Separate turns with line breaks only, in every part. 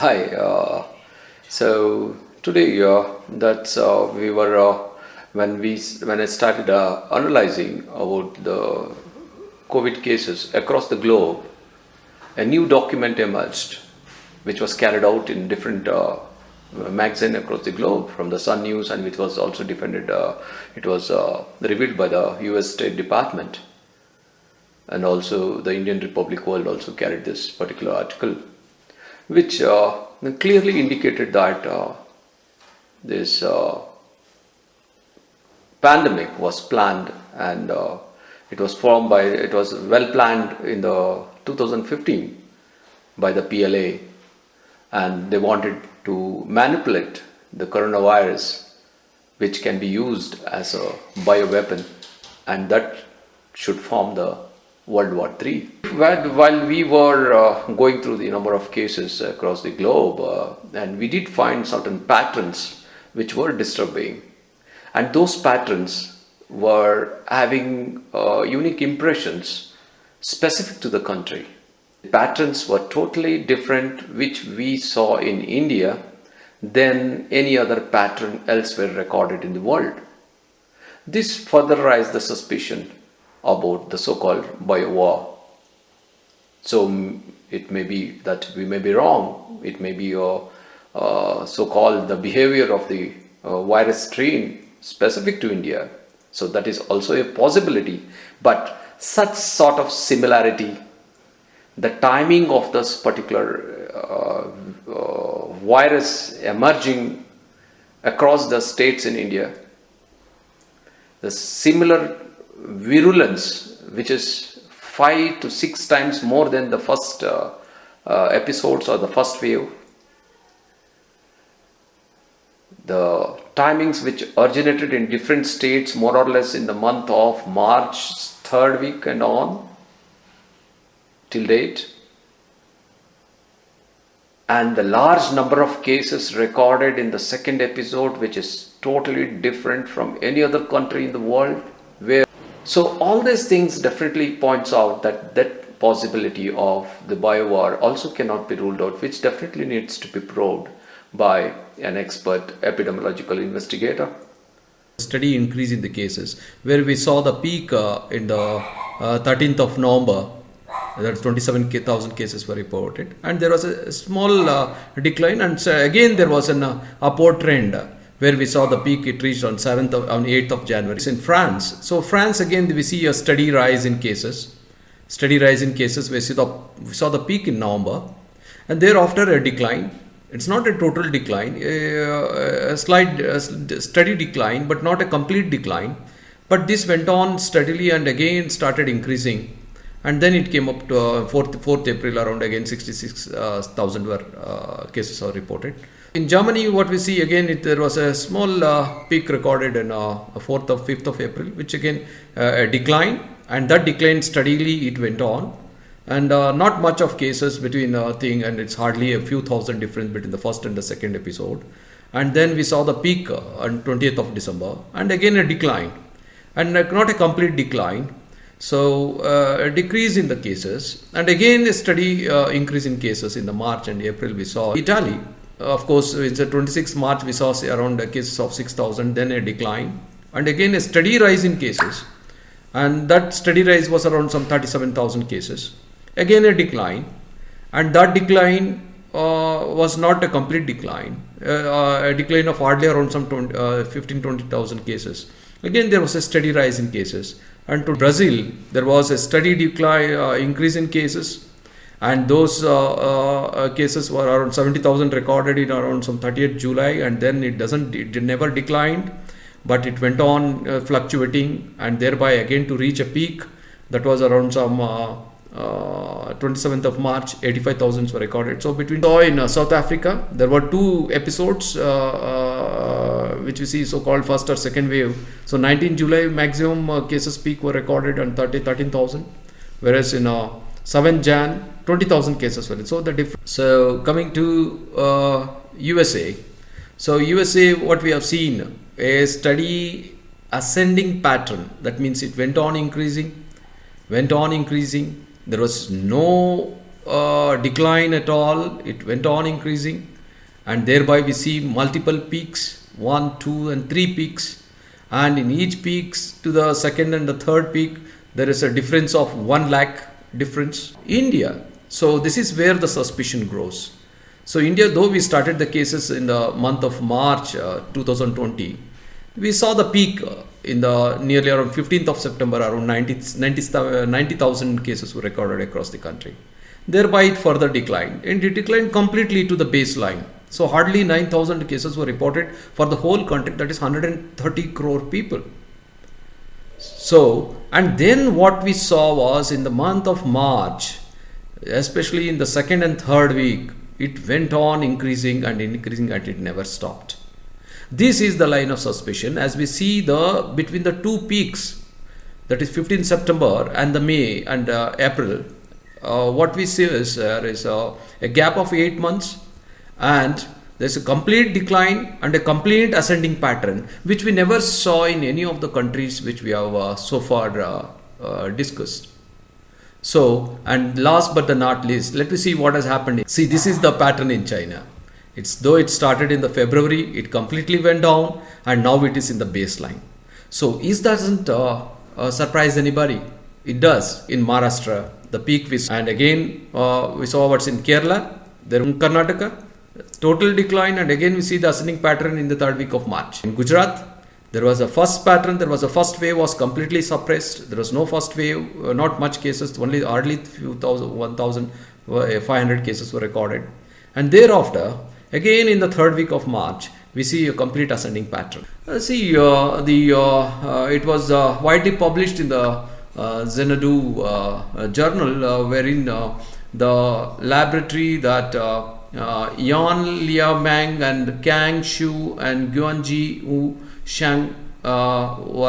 Hi. So today, that's we were when I started analyzing about the COVID cases across the globe, a new document emerged, which was carried out in different magazine across the globe, from the Sun News, and which was also defended. It was revealed by the U.S. State Department, and also the Indian Republic World also carried this particular article, which clearly indicated that this pandemic was planned, and it was well planned in the 2015 by the PLA, and they wanted to manipulate the coronavirus, which can be used as a bioweapon, and that should form the World War III. While we were going through the number of cases across the globe, and we did find certain patterns which were disturbing, and those patterns were having unique impressions specific to the country. The patterns were totally different, which we saw in India, than any other pattern elsewhere recorded in the world. This further raised the suspicion about the so-called bio-war. So it may be that we may be wrong. It may be so-called the behavior of the virus strain specific to India. So that is also a possibility. But such sort of similarity, the timing of this particular virus emerging across the states in India, the similar virulence, which is 5 to 6 times more than the first episodes or the first wave, the timings which originated in different states more or less in the month of March 3rd week and on till date, and the large number of cases recorded in the second episode, which is totally different from any other country in the world. So all these things definitely points out that possibility of the bio-war also cannot be ruled out, which definitely needs to be probed by an expert epidemiological investigator.
Steady increase in the cases, where we saw the peak in the 13th of November, that 27,000 cases were reported, and there was a small decline, and again there was an upward trend, where we saw the peak. It reached on 8th of January. It's in France. So France, again, we see a steady rise in cases. We saw the peak in November, and thereafter a decline. It's not a total decline, a slight steady decline, but not a complete decline. But this went on steadily and again started increasing. And then it came up to 4th April, around again 66,000 cases are reported. In Germany, what we see again, there was a small peak recorded in 4th or 5th of April, which again a decline, and that decline steadily it went on, and not much of cases between thing, and it's hardly a few thousand difference between the first and the second episode. And then we saw the peak on 20th of December, and again a decline, and not a complete decline. So a decrease in the cases, and again a steady increase in cases in the March and April. We saw Italy. Of course, it's the 26th March, we saw around cases of 6,000, then a decline, and again a steady rise in cases. And that steady rise was around some 37,000 cases. Again a decline, and that decline was not a complete decline, a decline of hardly around some 15,000-20,000 cases. Again, there was a steady rise in cases. And to Brazil, there was a steady decline, increase in cases. And those cases were around 70,000 recorded in around some 30th July, and then it never declined, but it went on fluctuating, and thereby again to reach a peak that was around some 27th of March, 85,000 were recorded. So in South Africa, there were 2 episodes which we see so-called first or second wave. So 19 July maximum cases peak were recorded on 13,000, whereas in 7 Jan 20,000 cases were. So the difference. So coming to USA. So USA, what we have seen, a steady ascending pattern. That means it went on increasing. There was no decline at all. It went on increasing, and thereby we see multiple peaks, 1, 2 and 3 peaks, and in each peaks to the second and the third peak there is a difference of 1 lakh difference. India, so this is where the suspicion grows. So India, though we started the cases in the month of March 2020, we saw the peak in the nearly around 15th of September, around 90,000 cases were recorded across the country. Thereby it further declined, and it declined completely to the baseline. So hardly 9,000 cases were reported for the whole country, that is 130 crore people. So, and then what we saw was in the month of March, especially in the second and third week, it went on increasing and increasing, and it never stopped. This is the line of suspicion as we see the between the two peaks, that is 15 September and the May and April. What we see is there is a gap of 8 months, and there's a complete decline and a complete ascending pattern, which we never saw in any of the countries which we have so far discussed. So, and last but not least, let me see what has happened. See, this is the pattern in China. Though it started in the February, it completely went down, and now it is in the baseline. So, this doesn't surprise anybody. It does in Maharashtra, the peak and again we saw what's in Kerala, there in Karnataka, total decline, and again we see the ascending pattern in the third week of March. In Gujarat, there was a first pattern, there was a first wave was completely suppressed. There was no first wave, not much cases, only hardly 1,500 cases were recorded. And thereafter, again in the third week of March, we see a complete ascending pattern. It was widely published in the Xanadu journal, wherein the laboratory that Li-Mrng and Kang Shu and Guanji Wu Shang who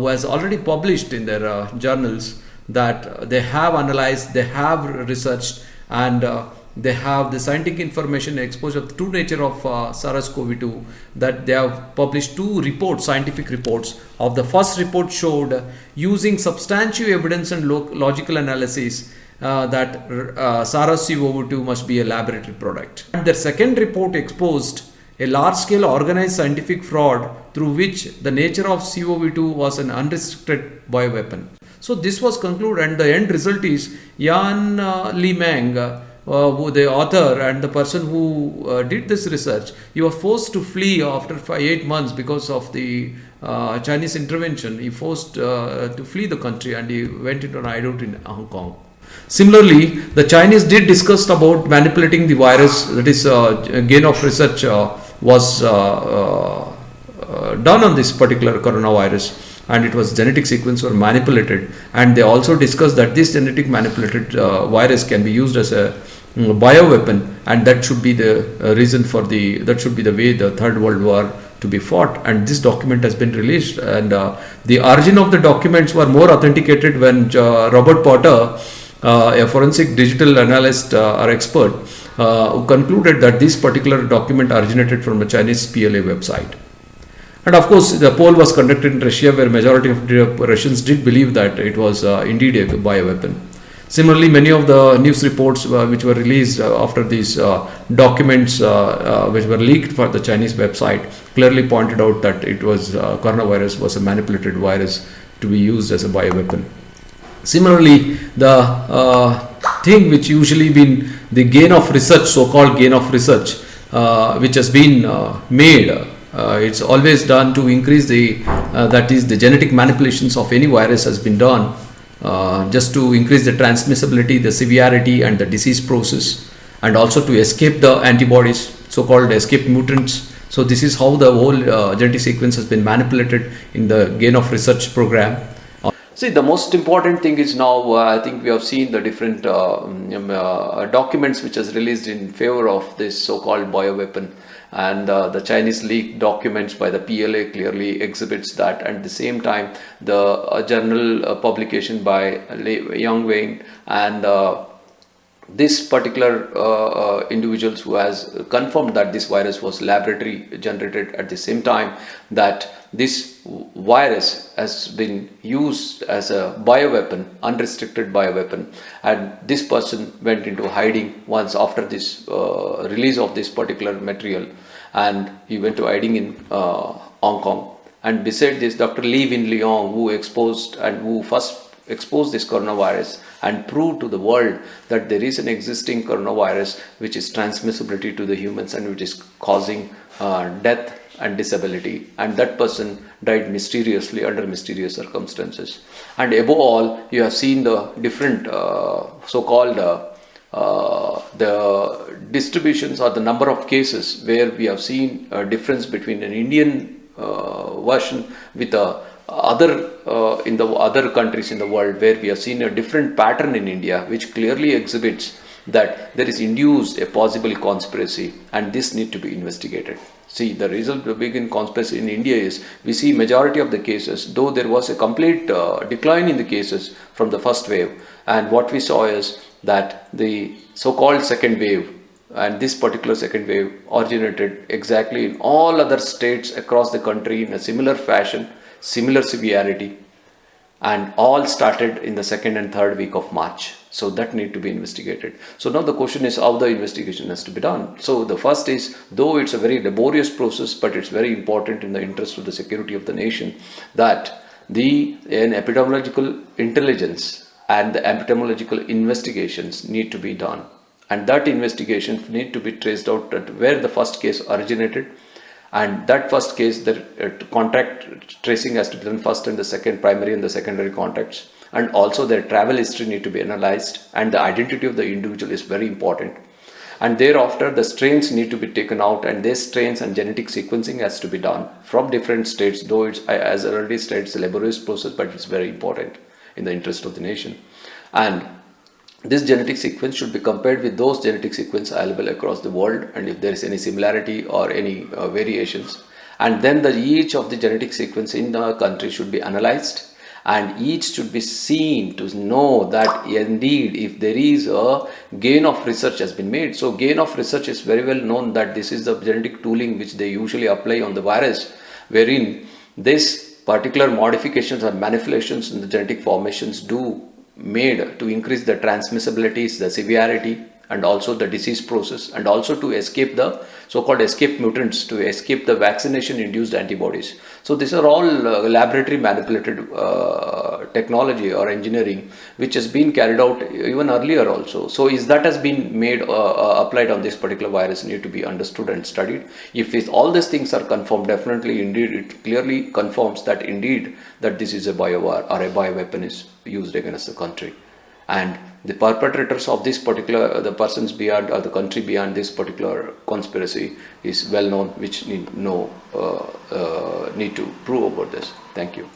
has already published in their journals that they have analyzed, they have researched, and they have the scientific information exposure of the true nature of SARS-CoV-2, that they have published 2 reports, scientific reports. Of the first report showed using substantive evidence and logical analysis that SARS-CoV-2 must be a laboratory product. And their second report exposed a large-scale organized scientific fraud through which the nature of CoV-2 was an unrestricted bioweapon. So this was concluded, and the end result is Li-Mrng, the author and the person who did this research, he was forced to flee after 8 months because of the Chinese intervention. He forced to flee the country, and he went into an hideout in Hong Kong. Similarly, the Chinese did discuss about manipulating the virus, that is gain of research was done on this particular coronavirus, and it was genetic sequence were manipulated, and they also discussed that this genetic manipulated virus can be used as a bioweapon, and that should be the reason for that should be the way the Third World War to be fought. And this document has been released, and the origin of the documents were more authenticated when Robert Potter, a forensic digital analyst or expert, who concluded that this particular document originated from a Chinese PLA website. And of course, the poll was conducted in Russia, where majority of the Russians did believe that it was indeed a bioweapon. Similarly, many of the news reports which were released after these documents which were leaked for the Chinese website clearly pointed out that it was coronavirus was a manipulated virus to be used as a bioweapon. Similarly, the thing which usually been the gain of research, so-called gain of research, which has been made, it's always done to increase that is the genetic manipulations of any virus has been done just to increase the transmissibility, the severity and the disease process, and also to escape the antibodies, so-called escape mutants. So this is how the whole genetic sequence has been manipulated in the gain of research program. See, the most important thing is now, I think we have seen the different documents which has released in favor of this so-called bioweapon, and the Chinese leaked documents by the PLA clearly exhibits that. And at the same time, the journal publication by Li-Mrng and this particular individuals who has confirmed that this virus was laboratory generated, at the same time that
this virus has been used as a bioweapon, unrestricted bioweapon, and this person went into hiding once after this release of this particular material, and he went to hiding in Hong Kong. And beside this, Dr. Li-Mrng, who first exposed this coronavirus and proved to the world that there is an existing coronavirus which is transmissibility to the humans and which is causing death and disability, and that person died mysteriously under mysterious circumstances. And above all, you have seen the different so-called the distributions or the number of cases where we have seen a difference between an Indian version with other in the other countries in the world, where we have seen a different pattern in India, which clearly exhibits that there is induced a possible conspiracy, and this need to be investigated. See, the result of big conspiracy in India is, we see majority of the cases, though there was a complete decline in the cases from the first wave, and what we saw is that the so-called second wave, and this particular second wave originated exactly in all other states across the country in a similar fashion, similar severity, and all started in the second and third week of March. So that need to be investigated. So now the question is how the investigation has to be done. So the first is, though it's a very laborious process, but it's very important in the interest of the security of the nation, that an epidemiological intelligence and the epidemiological investigations need to be done. And that investigation need to be traced out at where the first case originated. And that first case, the contact tracing has to be done first and the second, primary and the secondary contacts. And also their travel history need to be analyzed, and the identity of the individual is very important. And thereafter, the strains need to be taken out, and these strains and genetic sequencing has to be done from different states, though it's, as I already stated, it's a laborious process, but it's very important in the interest of the nation. And this genetic sequence should be compared with those genetic sequences available across the world, and if there is any similarity or any variations. And then each of the genetic sequence in the country should be analyzed, and each should be seen to know that indeed if there is a gain of research has been made. So gain of research is very well known, that this is the genetic tooling which they usually apply on the virus, wherein this particular modifications or manipulations in the genetic formations made to increase the transmissibility, the severity, and also the disease process, and also to escape the so-called escape mutants, to escape the vaccination-induced antibodies. So these are all laboratory manipulated technology or engineering, which has been carried out even earlier also. So that has been made applied on this particular virus need to be understood and studied. If all these things are confirmed, definitely indeed it clearly confirms that indeed that this is a biowar or a bioweapon is used against the country. And the perpetrators of this particular, the persons beyond or the country beyond this particular conspiracy is well known, which need to prove about this. Thank you.